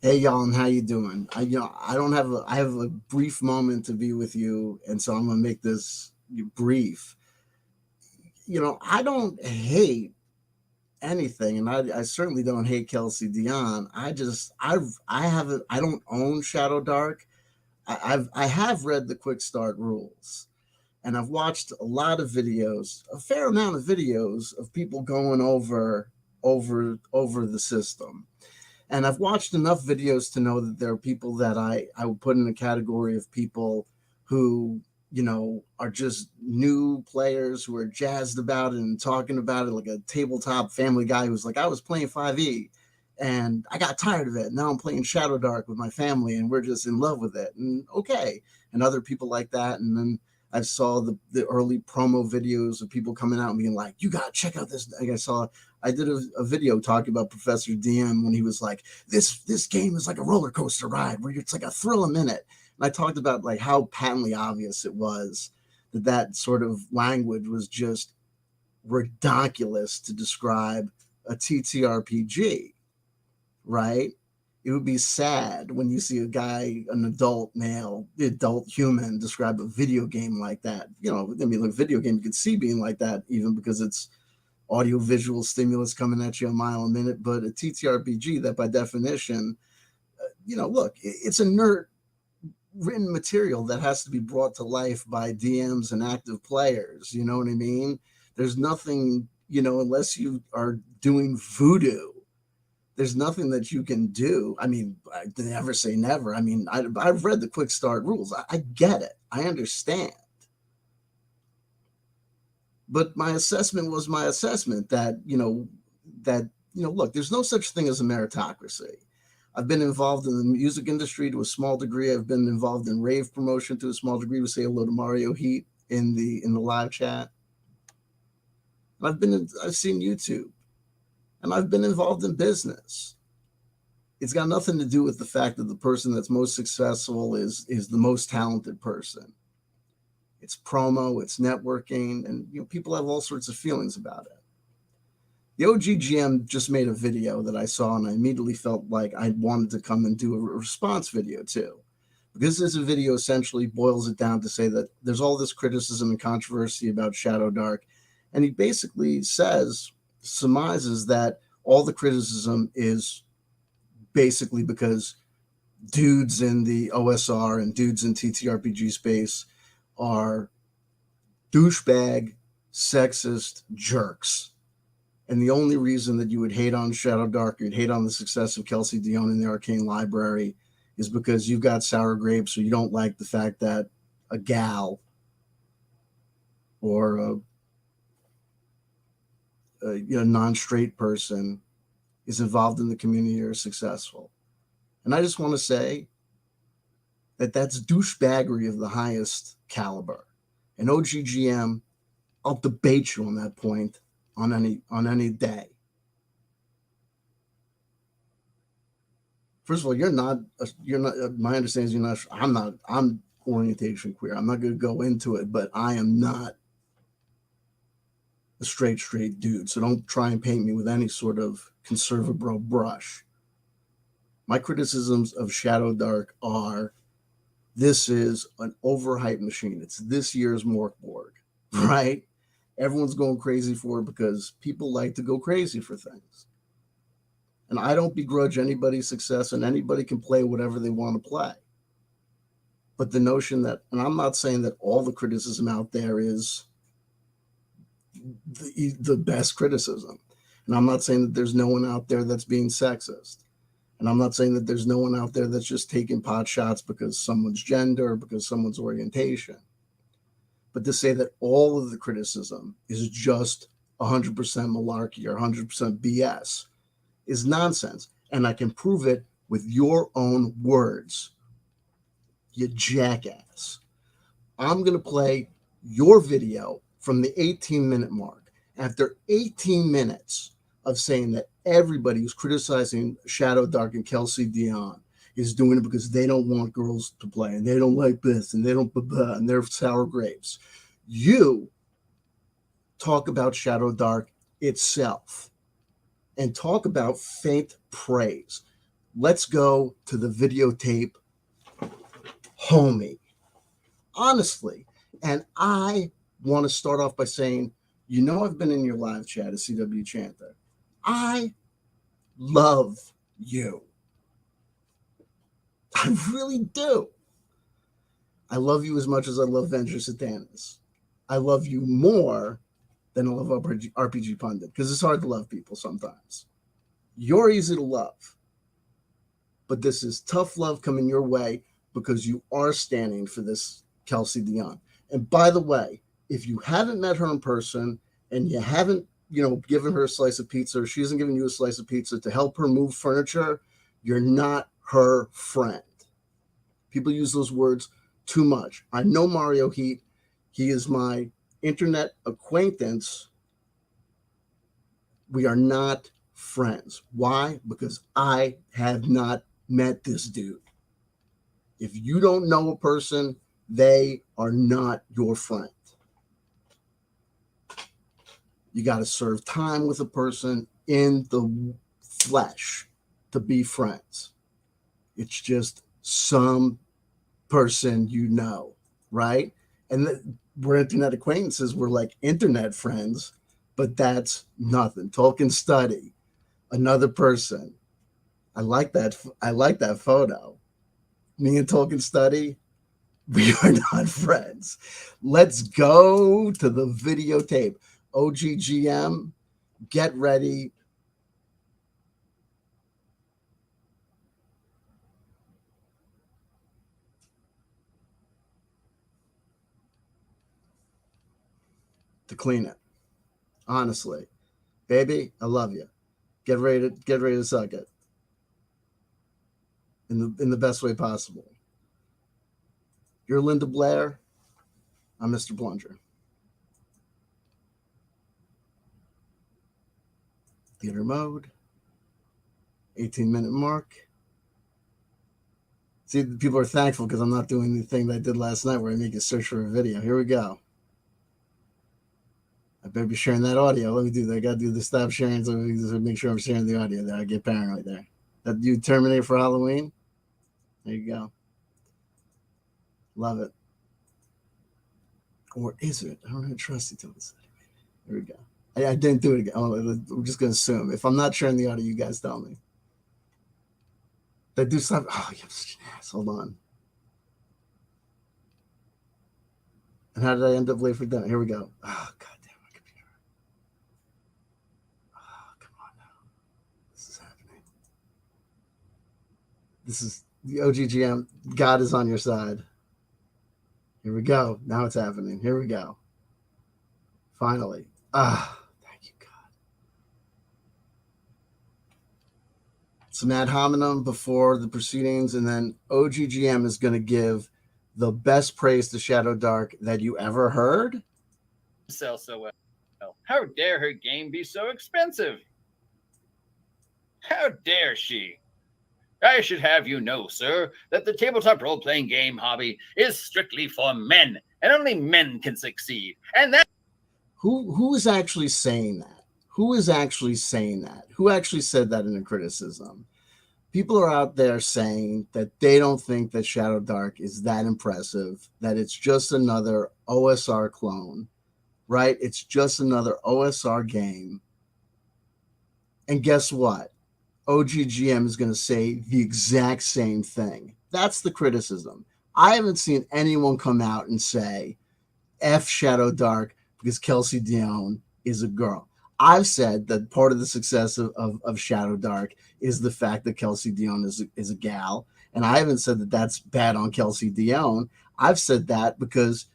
Hey y'all, and how you doing? I have a brief moment to be with you, and so I'm gonna make this brief. I don't hate anything, and I certainly don't hate Kelsey Dion. I haven't I don't own Shadowdark. I have read the quick start rules, and I've watched a lot of videos, a fair amount of videos of people going over the system. And I've watched enough videos to know that there are people that I would put in a category of people who, are just new players who are jazzed about it and talking about it like a tabletop family guy who's like, I was playing 5e and I got tired of it. Now I'm playing Shadowdark with my family and we're just in love with it. And okay. And other people like that. And then I saw the early promo videos of people coming out and being like, you got to check out this. Like I did a video talking about Professor DM when he was like, this game is like a roller coaster ride where it's like a thrill a minute. And I talked about like how patently obvious it was that sort of language was just ridiculous to describe a TTRPG, right? It would be sad when you see a guy, an adult male, the adult human, describe a video game like that. A video game you could see being like that, even because it's audio visual stimulus coming at you a mile a minute. But a TTRPG, that by definition, look, it's a nerd written material that has to be brought to life by DMs and active players. You know what I mean? There's nothing, unless you are doing voodoo, there's nothing that you can do. I mean, I never say never. I mean, I've read the quick start rules. I get it. I understand. But my assessment was my assessment look, there's no such thing as a meritocracy. I've been involved in the music industry to a small degree. I've been involved in rave promotion to a small degree. We say hello to Mario Heat in the live chat. I've seen YouTube, and I've been involved in business. It's got nothing to do with the fact that the person that's most successful is the most talented person. It's promo, it's networking, and people have all sorts of feelings about it. The OGGM just made a video that I saw, and I immediately felt like I wanted to come and do a response video too. Because this video essentially boils it down to say that there's all this criticism and controversy about Shadowdark, and he basically surmises that all the criticism is basically because dudes in the OSR and dudes in TTRPG space are douchebag, sexist jerks. And the only reason that you would hate on Shadowdark, you'd hate on the success of Kelsey Dion in the Arcane Library, is because you've got sour grapes, or you don't like the fact that a gal or a non-straight person is involved in the community or successful. And I just want to say that that's douchebaggery of the highest caliber. And OGGM, I'll debate you on that point on any day. First of all, my understanding is you're not, I'm orientation queer. I'm not going to go into it, but I am not a straight dude. So don't try and paint me with any sort of conservative bro brush. My criticisms of Shadowdark are, this is an overhyped machine. It's this year's Morkborg, right? Everyone's going crazy for it because people like to go crazy for things. And I don't begrudge anybody's success, and anybody can play whatever they want to play. But the notion that, and I'm not saying that all the criticism out there is the best criticism. And I'm not saying that there's no one out there that's being sexist. And I'm not saying that there's no one out there that's just taking pot shots because someone's gender or because someone's orientation. But to say that all of the criticism is just 100% malarkey or 100% BS is nonsense. And I can prove it with your own words, you jackass. I'm going to play your video from the 18-minute mark. After 18 minutes of saying that everybody who's criticizing Shadowdark and Kelsey Dion is doing it because they don't want girls to play and they don't like this and they don't and they're sour grapes. You talk about Shadowdark itself and talk about faint praise. let's go to the videotape, homie. Honestly. And I want to start off by saying, I've been in your live chat as CW Chanter. I love you. I really do. I love you as much as I love Venture Satanis. I love you more than I love RPG Pundit, because it's hard to love people sometimes. You're easy to love, but this is tough love coming your way because you are standing for this Kelsey Dion. And by the way, if you haven't met her in person and you haven't, given her a slice of pizza, or she hasn't given you a slice of pizza to help her move furniture, you're not her friend. People use those words too much. I know Mario Heat. He is my internet acquaintance. We are not friends. Why? Because I have not met this dude. If you don't know a person, they are not your friend. You got to serve time with a person in the flesh to be friends. It's just some person right? And we're internet acquaintances. We're like internet friends, but that's nothing. Tolkien Study, another person. I like that photo. Me and Tolkien Study, we are not friends. Let's go to the videotape. OGGM, get ready. To clean it. Honestly. Baby, I love you. Get ready to suck it. In the best way possible. You're Linda Blair. I'm Mr. Blunger. Theater mode. 18-minute mark. See, people are thankful because I'm not doing the thing that I did last night where I make a search for a video. Here we go. I better be sharing that audio. Let me do that. I got to do the stop sharing so make sure I'm sharing the audio there. I get paranoid there. That you terminate for Halloween? There you go. Love it. Or is it? I don't have trust you till this. Here we go. I didn't do it again. I'm just going to assume. If I'm not sharing the audio, you guys tell me. Did I do something? Oh, you're such an ass. Hold on. And how did I end up late for dinner? Here we go. Oh, God damn my computer. Oh, come on now. This is happening. This is the OGGM. God is on your side. Here we go. Now it's happening. Here we go. Finally. Thank you, God. Some ad hominem before the proceedings, and then OGGM is going to give the best praise to Shadowdark that you ever heard. Sell so well. How dare her game be so expensive? How dare she? I should have you know, sir, that the tabletop role-playing game hobby is strictly for men, and only men can succeed. And that who is actually saying that? Who is actually saying that? Who actually said that in a criticism? People are out there saying that they don't think that Shadowdark is that impressive, that it's just another OSR clone, right? It's just another OSR game. And guess what? OGGM is going to say the exact same thing. That's the criticism. I haven't seen anyone come out and say, F Shadowdark because Kelsey Dion is a girl. I've said that part of the success of Shadowdark is the fact that Kelsey Dion is a gal. And I haven't said that that's bad on Kelsey Dion. I've said that because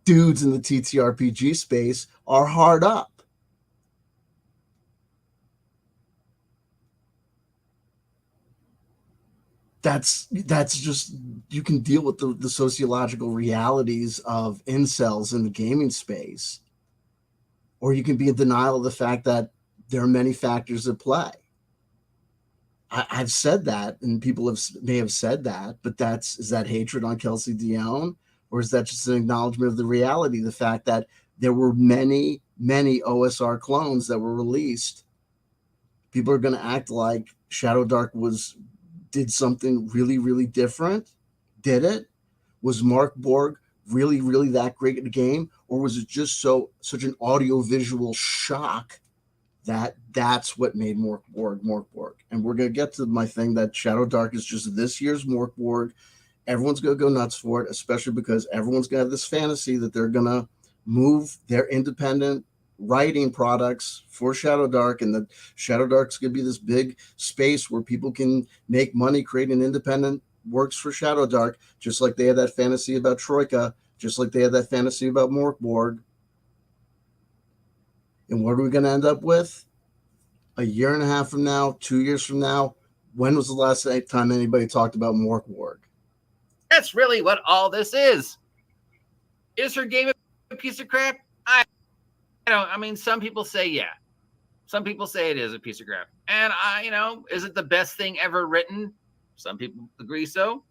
dudes in the TTRPG space are hard up. That's just, you can deal with the sociological realities of incels in the gaming space, or you can be in denial of the fact that there are many factors at play. I've said that, and people may have said that, but is that hatred on Kelsey Dion, or is that just an acknowledgement of the reality, the fact that there were many OSR clones that were released People are going to act like Shadowdark did something really, really different. Did it? Was Mark Borg really, really that great at the game? Or was it just such an audio-visual shock that's what made Mork Borg. And we're going to get to my thing that Shadowdark is just this year's Mork Borg. Everyone's going to go nuts for it, especially because everyone's going to have this fantasy that they're going to move their independent writing products for Shadowdark, and that Shadowdark's going to be this big space where people can make money creating independent works for Shadowdark, just like they had that fantasy about Troika, just like they had that fantasy about Mork Borg. And what are we going to end up with? A year and a half from now, 2 years from now, when was the last time anybody talked about Mork Borg? That's really what all this is. Is her game a piece of crap? I don't. I mean, some people say yeah. Some people say it is a piece of crap. And is it the best thing ever written? Some people agree so.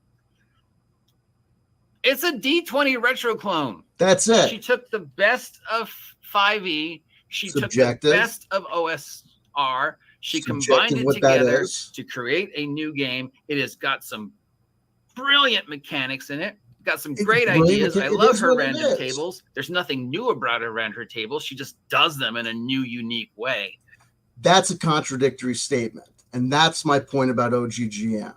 It's a D20 retro clone. That's it. She took the best of 5e. She Subjective. Took the best of OSR. She combined it together to create a new game. It has got some brilliant mechanics in it. Got some great ideas. I love her random tables. There's nothing new about her random tables. She just does them in a new, unique way. That's a contradictory statement. And that's my point about OGGM.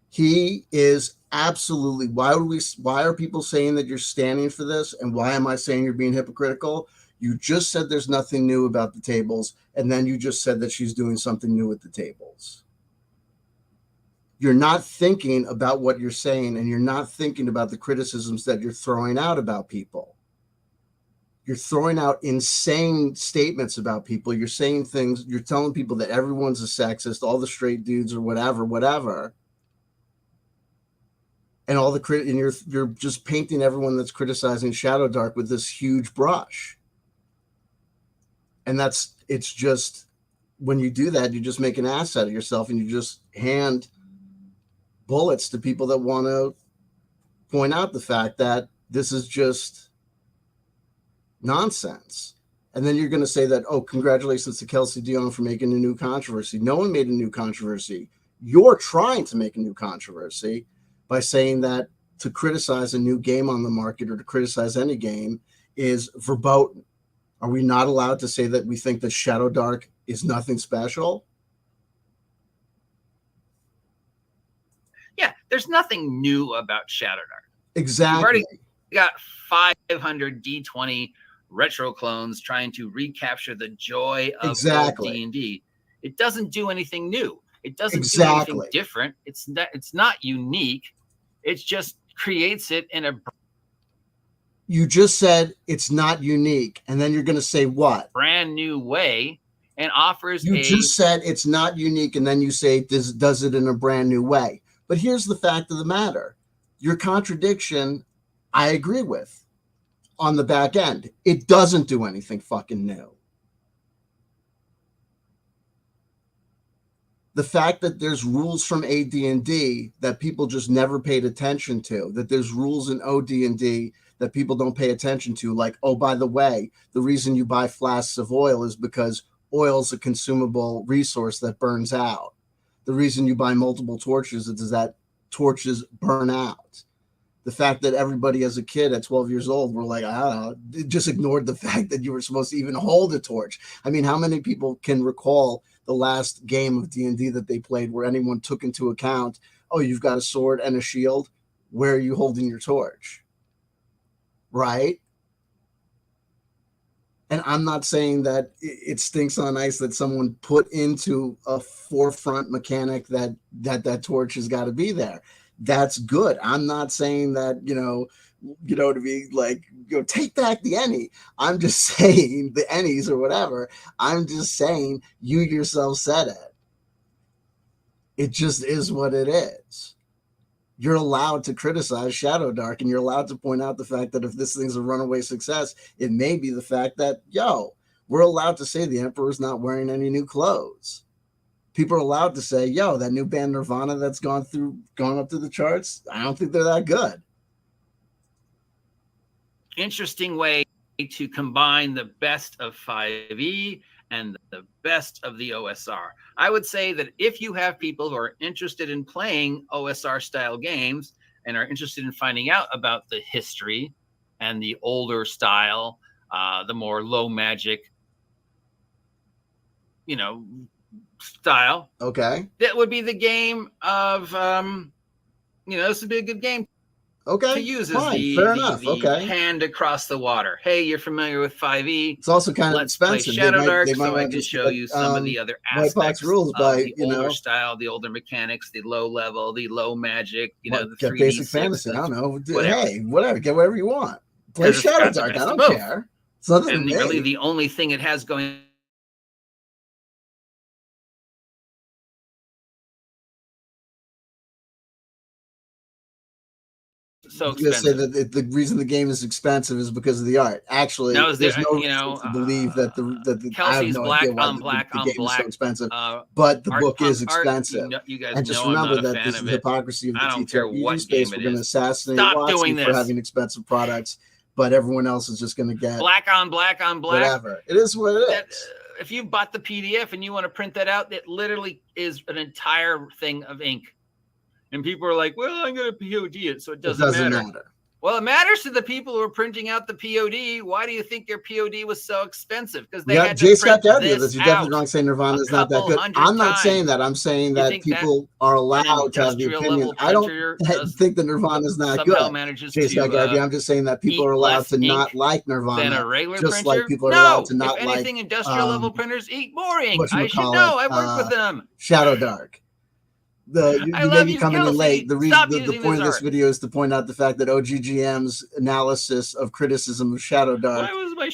He is absolutely, why are people saying that you're standing for this? And why am I saying you're being hypocritical? You just said there's nothing new about the tables, and then you just said that she's doing something new with the tables. You're not thinking about what you're saying, and you're not thinking about the criticisms that you're throwing out about people. You're throwing out insane statements about people. You're saying things, you're telling people that everyone's a sexist, all the straight dudes or whatever. And all the and you're just painting everyone that's criticizing Shadowdark with this huge brush. And it's just, when you do that, you just make an ass out of yourself, and you just hand bullets to people that want to point out the fact that this is just nonsense. And then you're going to say that, oh, congratulations to Kelsey Dion for making a new controversy. No one made a new controversy. You're trying to make a new controversy by saying that to criticize a new game on the market or to criticize any game is verboten. Are we not allowed to say that we think that Shadowdark is nothing special? Yeah, there's nothing new about Shadowdark. Exactly. We've already got 500 D20 retro clones trying to recapture the joy of D&D. It doesn't do anything new. It doesn't do anything different. It's not unique. It just creates it in a... You just said it's not unique, and then you're going to say what? Brand new way, and offers You just said it's not unique, and then you say does it in a brand new way. But here's the fact of the matter. Your contradiction, I agree with. On the back end, it doesn't do anything fucking new. The fact that there's rules from AD&D that people just never paid attention to, that there's rules in OD&D that people don't pay attention to, like, oh, by the way, the reason you buy flasks of oil is because oil is a consumable resource that burns out. The reason you buy multiple torches is that torches burn out. The fact that everybody as a kid at 12 years old were like, I don't know, just ignored the fact that you were supposed to even hold a torch. I mean, how many people can recall the last game of D&D that they played where anyone took into account, oh, you've got a sword and a shield, where are you holding your torch? Right? And I'm not saying that it stinks on ice that someone put into a forefront mechanic that torch has got to be there. That's good. I'm not saying that, to be like, take back the any. I'm just saying the any's or whatever. I'm just saying you yourself said it. It just is what it is. You're allowed to criticize Shadowdark, and you're allowed to point out the fact that if this thing's a runaway success, it may be the fact that, we're allowed to say the Emperor's not wearing any new clothes. People are allowed to say, that new band Nirvana that's gone up to the charts, I don't think they're that good. Interesting way to combine the best of 5e and the best of the OSR. I would say that if you have people who are interested in playing OSR style games and are interested in finding out about the history and the older style, the more low magic, style. Okay. That would be the game of, this would be a good game. Okay. To use fine. as Fair enough. Okay. hand across the water. Hey, you're familiar with 5e. It's also kind of Let's expensive. play Shadowdark, they might so I can show you some of the other aspects rules of by, the older style, the older mechanics, the low level, the low magic, the 3D basic fantasy. I don't know. Whatever. Hey, whatever. Get whatever you want. Play Shadowdark. I don't care. It's nothing and to me. Really, the only thing it has going so expensive. Say that the reason the game is expensive is because of the art. Actually, there's no reason to believe that the Kelsey's black on black on game black is so expensive. But the book is expensive. You guys and just know remember I'm not that a fan this is of the hypocrisy of the TTRPG space. We're going to assassinate Watson for having expensive products, but everyone else is just going to get black on black on black. Whatever. It is what it is. If you bought the PDF and you want to print that out, it literally is an entire thing of ink. And people are like, well, I'm going to POD it, so it doesn't matter. Well, it matters to the people who are printing out the POD. Why do you think their POD was so expensive? Because they had to print this You're definitely wrong saying Nirvana is not that good. I'm not saying that. I'm saying that people are allowed to have the opinion. I don't think that Nirvana is not good. I'm just saying that people are allowed to not like Nirvana, just like people are allowed to not like. If anything, industrial level printers eat more ink. I should know. I work with them. Shadowdark. You may be coming in late. The point of this video is to point out the fact that OGGM's analysis of criticism of Shadowdark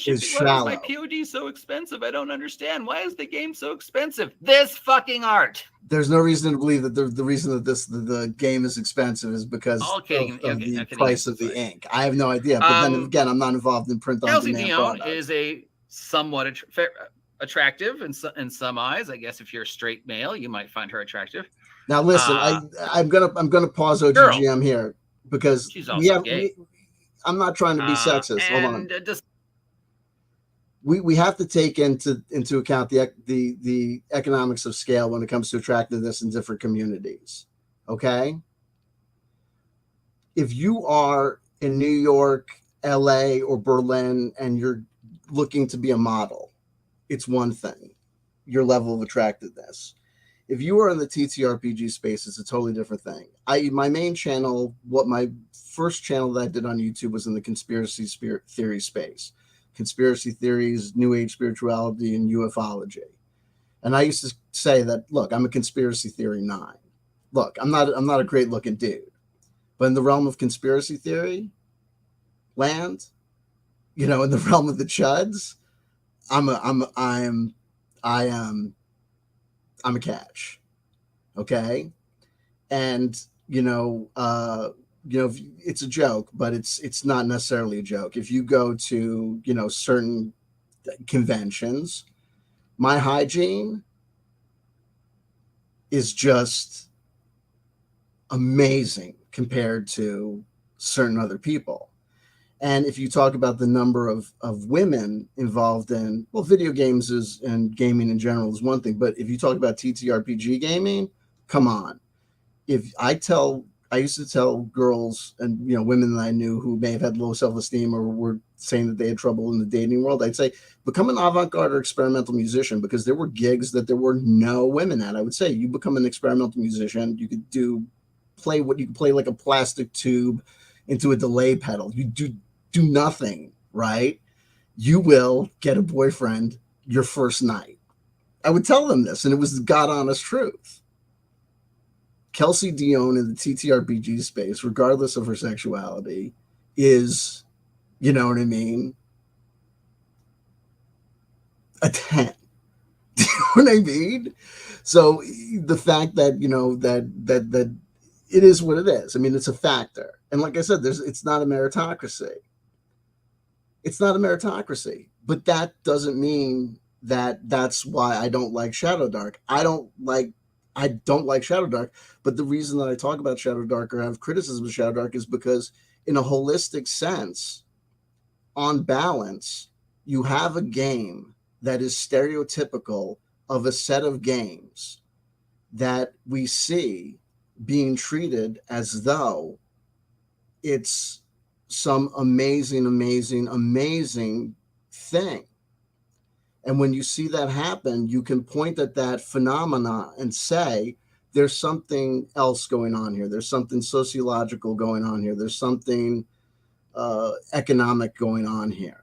is shallow. Why was my POD so expensive? I don't understand. Why is the game so expensive? This fucking art. There's no reason to believe that the reason that the game is expensive is because of the price of the ink. I have no idea. But then again, I'm not involved in print on demand products. Kelsey Dion is a somewhat attractive in some eyes. I guess if you're a straight male, you might find her attractive. Now listen, I'm gonna pause OGGM here because I'm not trying to be sexist. Hold on. We have to take into account the economics of scale when it comes to attractiveness in different communities. Okay, if you are in New York, LA, or Berlin and you're looking to be a model, it's one thing, your level of attractiveness. If you are in the TTRPG space, it's a totally different thing. My main channel, my first channel that I did on YouTube was in the conspiracy theory space. Conspiracy theories, New Age spirituality, and ufology. And I used to say that, look, I'm a conspiracy theory 9. Look, I'm not a great looking dude. But in the realm of conspiracy theory land, in the realm of the chuds, I'm a catch. Okay. And, it's a joke, but it's not necessarily a joke. If you go to, certain conventions, my hygiene is just amazing compared to certain other people. And if you talk about the number of women involved in, video games and gaming in general is one thing, but if you talk about TTRPG gaming, come on. I used to tell girls and women that I knew who may have had low self-esteem or were saying that they had trouble in the dating world, I'd say become an avant-garde or experimental musician, because there were gigs that there were no women at. I would say you become an experimental musician, you could play like a plastic tube into a delay pedal. You do nothing, right? You will get a boyfriend your first night. I would tell them this, and it was the God honest truth. Kelsey Dion in the TTRPG space, regardless of her sexuality, is, you know what I mean, a 10. Do you know what I mean? So the fact that, that it is what it is. I mean, it's a factor. And like I said, it's not a meritocracy. It's not a meritocracy, but that doesn't mean that that's why I don't like Shadowdark. I don't like Shadowdark, but the reason that I talk about Shadowdark or have criticism of Shadowdark is because in a holistic sense, on balance, you have a game that is stereotypical of a set of games that we see being treated as though it's some amazing, amazing, amazing thing. And when you see that happen, you can point at that phenomena and say, there's something else going on here. There's something sociological going on here. There's something economic going on here.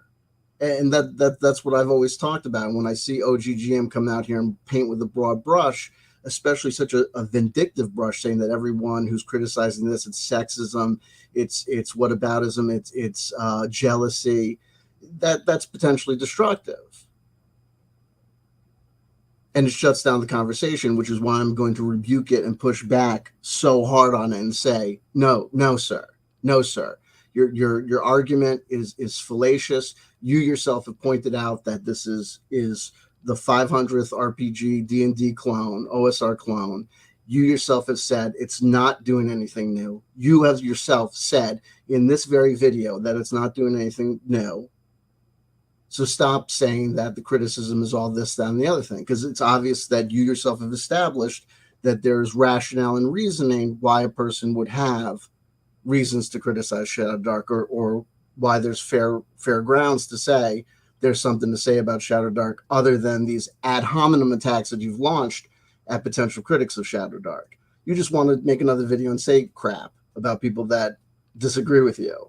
And that's what I've always talked about. When I see OGGM come out here and paint with a broad brush, especially such a vindictive brush, saying that everyone who's criticizing this, it's sexism, it's whataboutism, it's jealousy, that's potentially destructive. And it shuts down the conversation, which is why I'm going to rebuke it and push back so hard on it and say, no, sir. No, sir. Your argument is fallacious. You yourself have pointed out that this is the 500th RPG D&D clone, OSR clone. You yourself have said it's not doing anything new. You have yourself said in this very video that it's not doing anything new. So stop saying that the criticism is all this, that, and the other thing, because it's obvious that you yourself have established that there's rationale and reasoning why a person would have reasons to criticize Shadowdark, or why there's fair grounds to say there's something to say about Shadowdark other than these ad hominem attacks that you've launched at potential critics of Shadowdark. You just want to make another video and say crap about people that disagree with you,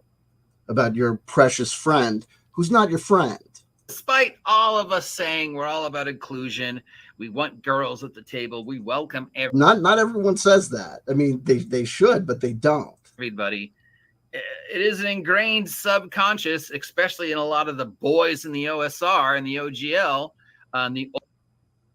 about your precious friend who's not your friend. Despite all of us saying we're all about inclusion, we want girls at the table, we welcome everyone. Not everyone says that. I mean, they should, but they don't. Everybody. It is an ingrained subconscious, especially in a lot of the boys in the OSR and the OGL.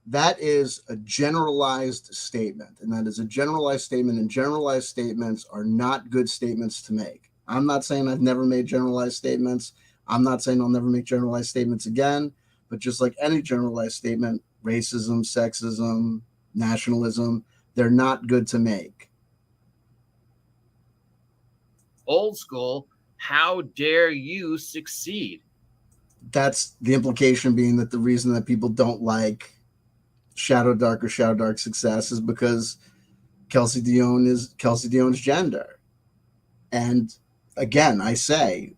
That is a generalized statement, and that is a generalized statement, and generalized statements are not good statements to make. I'm not saying I've never made generalized statements. I'm not saying I'll never make generalized statements again, but just like any generalized statement, racism, sexism, nationalism, they're not good to make. Old school, how dare you succeed? That's the implication, being that the reason that people don't like Shadowdark or Shadowdark success is because Kelsey Dion is Kelsey Dion's gender. And again, I say,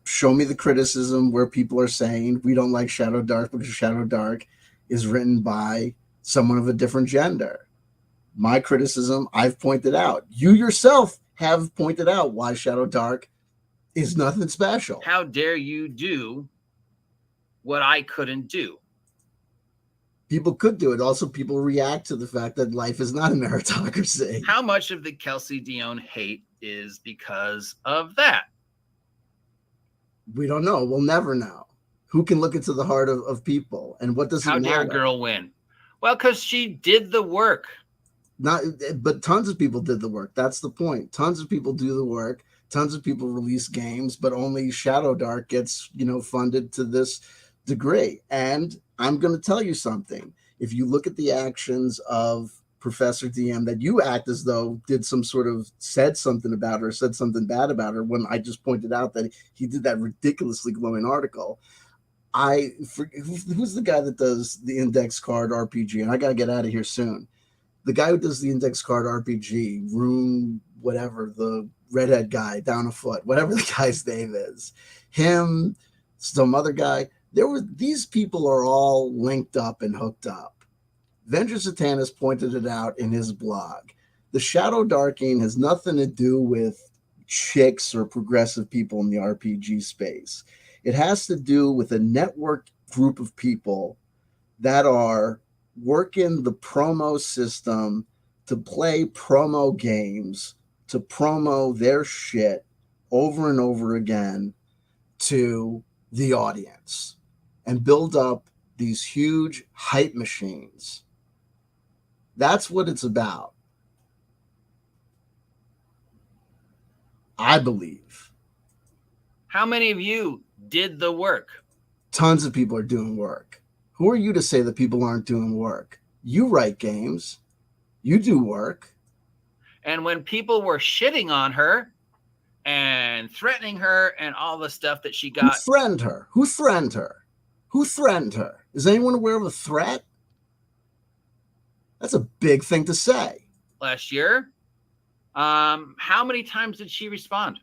show me the criticism where people are saying we don't like Shadowdark because Shadowdark is written by someone of a different gender. My criticism, I've pointed out. You yourself have pointed out why Shadowdark is nothing special. How dare you do what I couldn't do? People could do it. Also, people react to the fact that life is not a meritocracy. How much of the Kelsey Dion hate is because of that? We don't know. We'll never know. Who can look into the heart of people? And what does it matter? How dare girl win? Well, because she did the work. But tons of people did the work. That's the point. Tons of people do the work. Tons of people release games, but only Shadowdark gets, funded to this degree. And I'm going to tell you something. If you look at the actions of Professor DM that you act as though did some sort of said something about her, said something bad about her, when I just pointed out that he did that ridiculously glowing article. Who's the guy that does the index card RPG? And I got to get out of here soon. The guy who does the index card RPG, Rune, whatever, the redhead guy, down a foot, whatever the guy's name is, him, some other guy. These people are all linked up and hooked up. Venture Satanis pointed it out in his blog. The shadow darking has nothing to do with chicks or progressive people in the RPG space. It has to do with a network group of people that are working the promo system to play promo games, to promo their shit over and over again to the audience and build up these huge hype machines. That's what it's about, I believe. How many of you did the work? Tons of people are doing work. Who are you to say that people aren't doing work? You write games. You do work. And when people were shitting on her and threatening her and all the stuff that she got. Who threatened her? Who threatened her? Who threatened her? Is anyone aware of a threat? That's a big thing to say. Last year, how many times did she respond?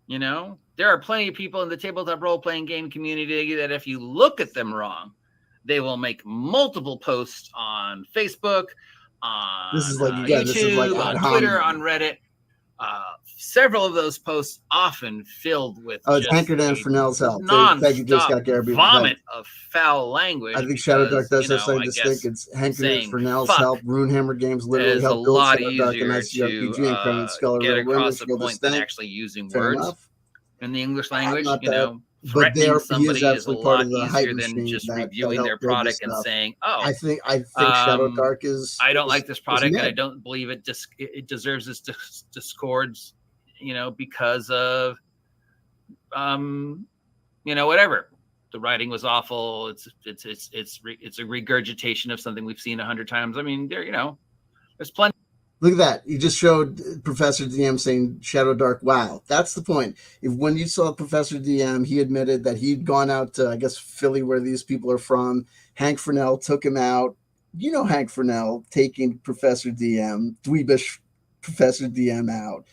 You know, there are plenty of people in the tabletop role-playing game community that if you look at them wrong, they will make multiple posts on Facebook, on YouTube, on Twitter, on Reddit. Several of those posts often filled with it's Hankered and Fresnel's help. Non-stop vomit of foul language. I think Shadowdark does have something to stick. It's Hankered and Fresnel's help. Runehammer Games literally helped build Shadowdark and ICRPG and Crown and Skull. Get across the point than actually using words in the English language. You know, threatening somebody is a lot easier than just reviewing their product and saying, "Oh, I think Shadowdark is. I don't like this product, and I don't believe it deserves this discords." You know, because of, you know, whatever. The writing was awful. It's a regurgitation of something we've seen 100 times. I mean, there, you know, there's plenty. Look at that. You just showed Professor DM saying Shadowdark. Wow. That's the point. When you saw Professor DM, he admitted that he'd gone out to, I guess, Philly, where these people are from. Hank Fresnel took him out. You know, Hank Fresnel taking Professor DM, dweebish Professor DM out.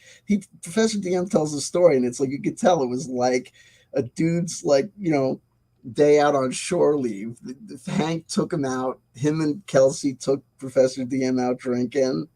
Professor DM tells a story, and it's like you could tell it was like a dude's, like, you know, day out on shore leave. Hank took him out. Him and Kelsey took Professor DM out drinking,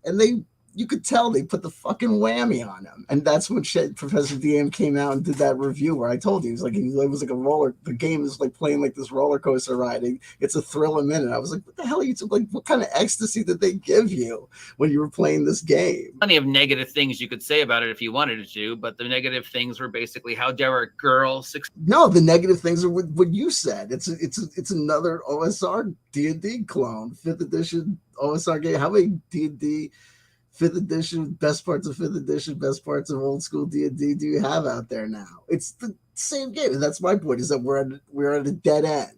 and you could tell they put the fucking whammy on him. And that's when Professor DM came out and did that review where I told you, it was like the game is like playing like this roller coaster riding. It's a thrill a minute. I was like, what the hell are you like, what kind of ecstasy did they give you when you were playing this game? Plenty of negative things you could say about it if you wanted to, but the negative things were basically, how dare a girl No, the negative things are what you said. It's another OSR D&D clone, 5th edition OSR game. How many D&D 5th edition, best parts of 5th edition, best parts of old school D&D do you have out there now? It's the same game. And that's my point, is that we're at a dead end.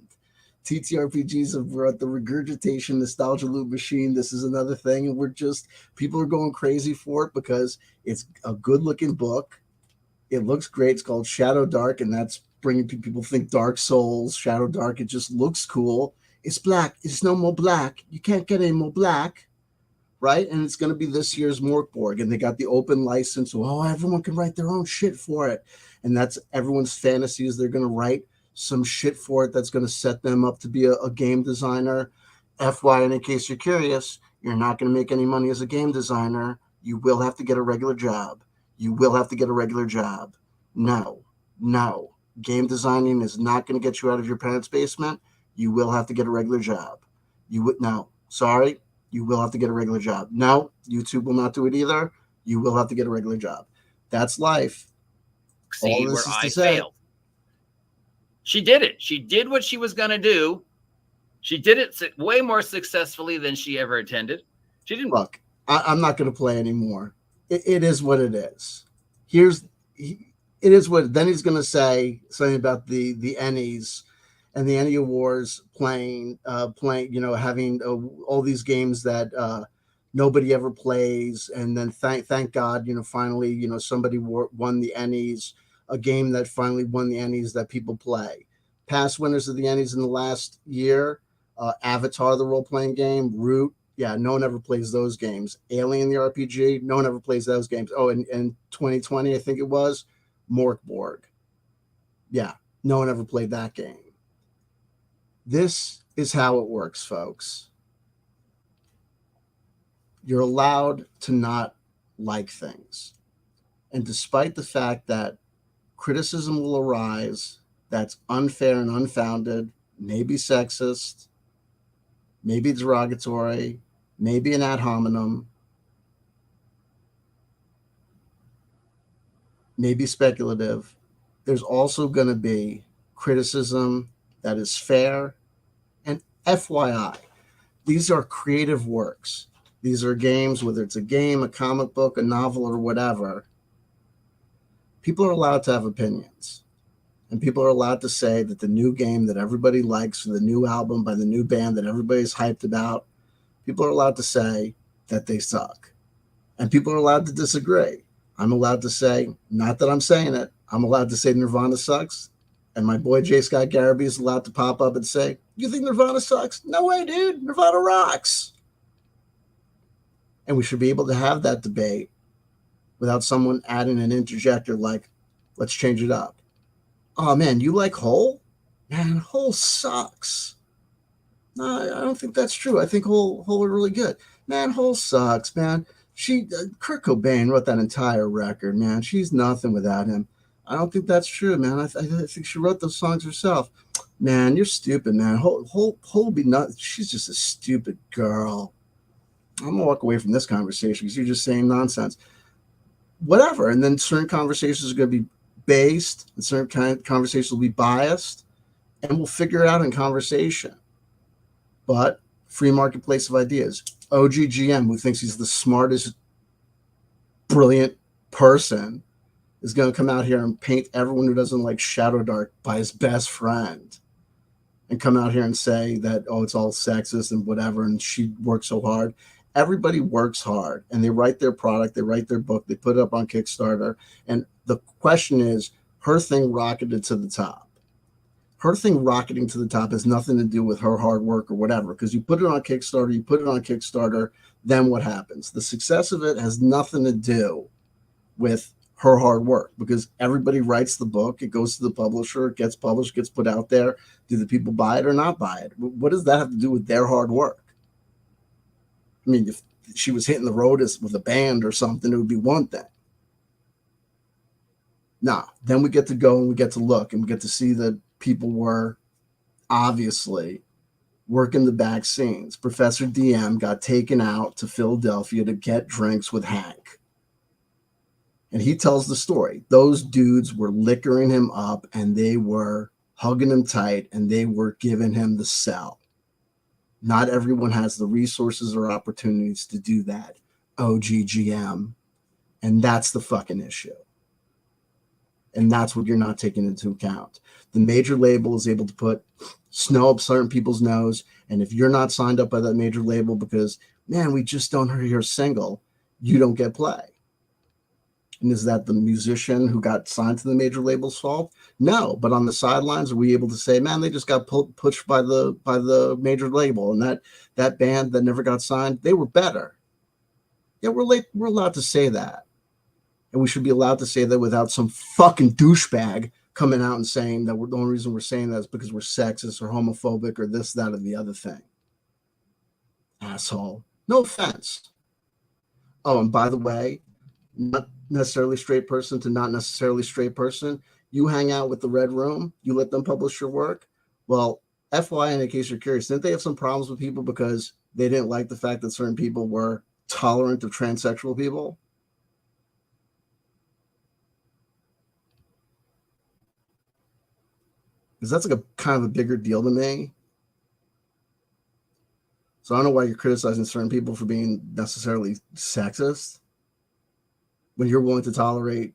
TTRPGs, we're at the regurgitation nostalgia loop machine. This is another thing. And people are going crazy for it because it's a good looking book. It looks great. It's called Shadowdark, and that's bringing people think Dark Souls, Shadowdark. It just looks cool. It's black. It's no more black. You can't get any more black. Right? And it's going to be this year's Morkborg, and they got the open license. So, everyone can write their own shit for it. And that's everyone's fantasy, is they're going to write some shit for it that's going to set them up to be a game designer. FYI, in case you're curious, you're not going to make any money as a game designer. You will have to get a regular job. No. Game designing is not going to get you out of your parents' basement. You will have to get a regular job. Sorry. You will have to get a regular job. No, YouTube will not do it either. You will have to get a regular job. That's life. See where I failed. She did it. She did what she was going to do. She did it way more successfully than she ever intended. She didn't. Look, I'm not going to play anymore. It is what it is. It is what. Then he's going to say something about the Ennies and the Ennie Awards playing, you know, having all these games that nobody ever plays, and then thank God, you know, finally, you know, somebody won the Ennies, a game that finally won the Ennies that people play. Past winners of the Ennies in the last year: Avatar, the role-playing game; Root, yeah, no one ever plays those games. Alien, the RPG, no one ever plays those games. Oh, and 2020, I think it was, Morkborg. Yeah, no one ever played that game. This is how it works, folks. You're allowed to not like things. And despite the fact that criticism will arise that's unfair and unfounded, maybe sexist, maybe derogatory, maybe an ad hominem, maybe speculative, there's also going to be criticism that is fair. And FYI, these are creative works. These are games, whether it's a game, a comic book, a novel, or whatever. People are allowed to have opinions. And people are allowed to say that the new game that everybody likes, or the new album by the new band that everybody's hyped about, people are allowed to say that they suck. And people are allowed to disagree. I'm allowed to say, not that I'm saying it, I'm allowed to say Nirvana sucks. And my boy J. Scott Garrity is allowed to pop up and say, you think Nirvana sucks? No way, dude. Nirvana rocks. And we should be able to have that debate without someone adding an interjector like, let's change it up. Oh, man, you like Hole? Man, Hole sucks. No, I don't think that's true. I think Hole are really good. Man, Hole sucks, man. Kurt Cobain wrote that entire record, man. She's nothing without him. I don't think that's true, man. I think she wrote those songs herself. Man, you're stupid, man. Hole be not. She's just a stupid girl. I'm gonna walk away from this conversation because you're just saying nonsense. Whatever. And then certain conversations are gonna be based, and certain kind of conversations will be biased, and we'll figure it out in conversation. But free marketplace of ideas. OGGM, who thinks he's the smartest, brilliant person, is going to come out here and paint everyone who doesn't like Shadowdark by his best friend and come out here and say that, oh, it's all sexist and whatever, and she works so hard. Everybody works hard, and they write their product, they write their book, they put it up on Kickstarter, and the question is, her thing rocketed to the top. Her thing rocketing to the top has nothing to do with her hard work or whatever, because you put it on Kickstarter, then what happens? The success of it has nothing to do with her hard work, because everybody writes the book, it goes to the publisher, it gets published, gets put out there. Do the people buy it or not buy it? What does that have to do with their hard work? I mean, if she was hitting the road with a band or something, it would be one thing. Nah, then we get to go and we get to look and we get to see that people were obviously working the back scenes. Professor DM got taken out to Philadelphia to get drinks with Hank. And he tells the story. Those dudes were liquoring him up and they were hugging him tight and they were giving him the cell. Not everyone has the resources or opportunities to do that. OGGM. And that's the fucking issue. And that's what you're not taking into account. The major label is able to put snow up certain people's nose. And if you're not signed up by that major label because, man, we just don't hear your single, you don't get play. And is that the musician who got signed to the major label's fault? No, but on the sidelines, are we able to say, man, they just got pushed by the major label, and that band that never got signed, they were better. Yeah, we're allowed to say that. And we should be allowed to say that without some fucking douchebag coming out and saying that the only reason we're saying that is because we're sexist or homophobic or this, that, or the other thing. Asshole. No offense. Oh, and by the way, not necessarily straight person to not necessarily straight person. You hang out with the Red Room. You let them publish your work. Well, FYI, in case you're curious, didn't they have some problems with people because they didn't like the fact that certain people were tolerant of transsexual people? Because that's like a kind of a bigger deal to me. So I don't know why you're criticizing certain people for being necessarily sexist when you're willing to tolerate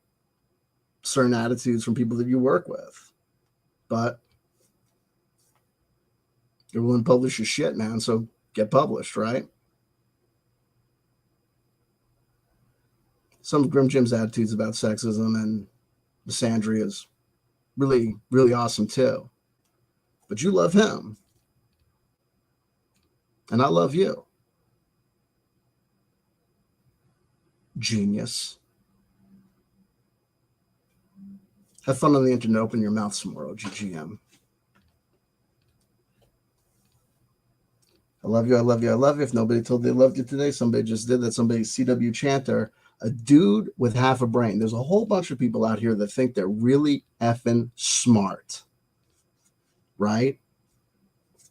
certain attitudes from people that you work with. But you're willing to publish your shit, man, so get published, right? Some of Grim Jim's attitudes about sexism and misandry is really, really awesome too. But you love him. And I love you. Genius. Have fun on the internet. Open your mouth some more, OGGM. I love you. I love you. I love you. If nobody told you they loved you today, somebody just did that. Somebody, CW Chanter, a dude with half a brain. There's a whole bunch of people out here that think they're really effing smart. Right?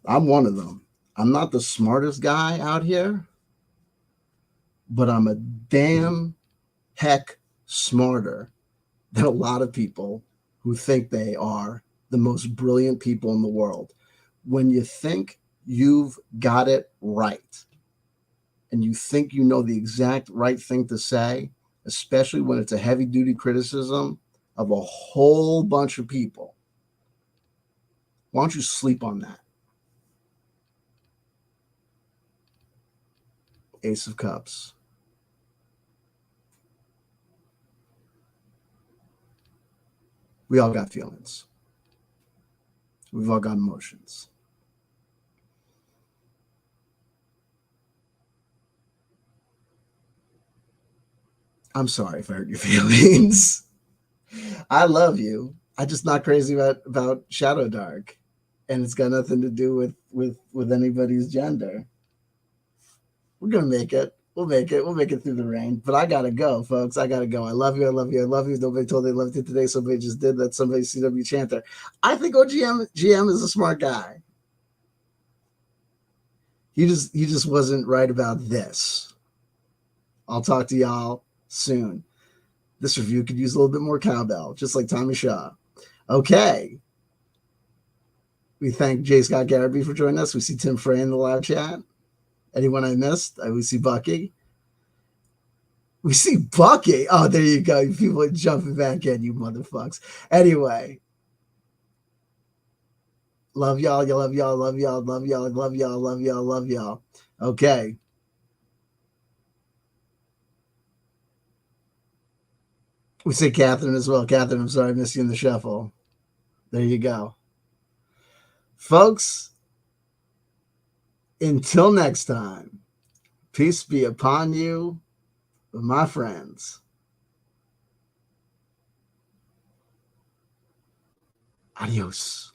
I'm one of them. I'm not the smartest guy out here, but I'm a damn heck smarter than a lot of people who think they are the most brilliant people in the world. When you think you've got it right and you think you know the exact right thing to say, especially when it's a heavy duty criticism of a whole bunch of people, why don't you sleep on that? Ace of Cups. We all got feelings. We've all got emotions. I'm sorry if I hurt your feelings. I love you. I'm just not crazy about Shadowdark, and it's got nothing to do with anybody's gender. We're gonna make it. We'll make it. We'll make it through the rain. But I gotta go, folks. I gotta go. I love you. I love you. I love you. Nobody told they loved you today. Somebody just did that. Somebody CW chanter. I think GM is a smart guy. He just wasn't right about this. I'll talk to y'all soon. This review could use a little bit more cowbell, just like Tommy Shaw. Okay. We thank J. Scott Garrity for joining us. We see Tim Frey in the live chat. Anyone I missed? We see Bucky. We see Bucky. Oh, there you go. People are jumping back in, you motherfucks. Anyway. Love y'all. You love y'all. Love y'all. Love y'all. Love y'all. Love y'all. Love y'all. Okay. We see Catherine as well. Catherine, I'm sorry I missed you in the shuffle. There you go. Folks, until next time, peace be upon you, my friends. Adios.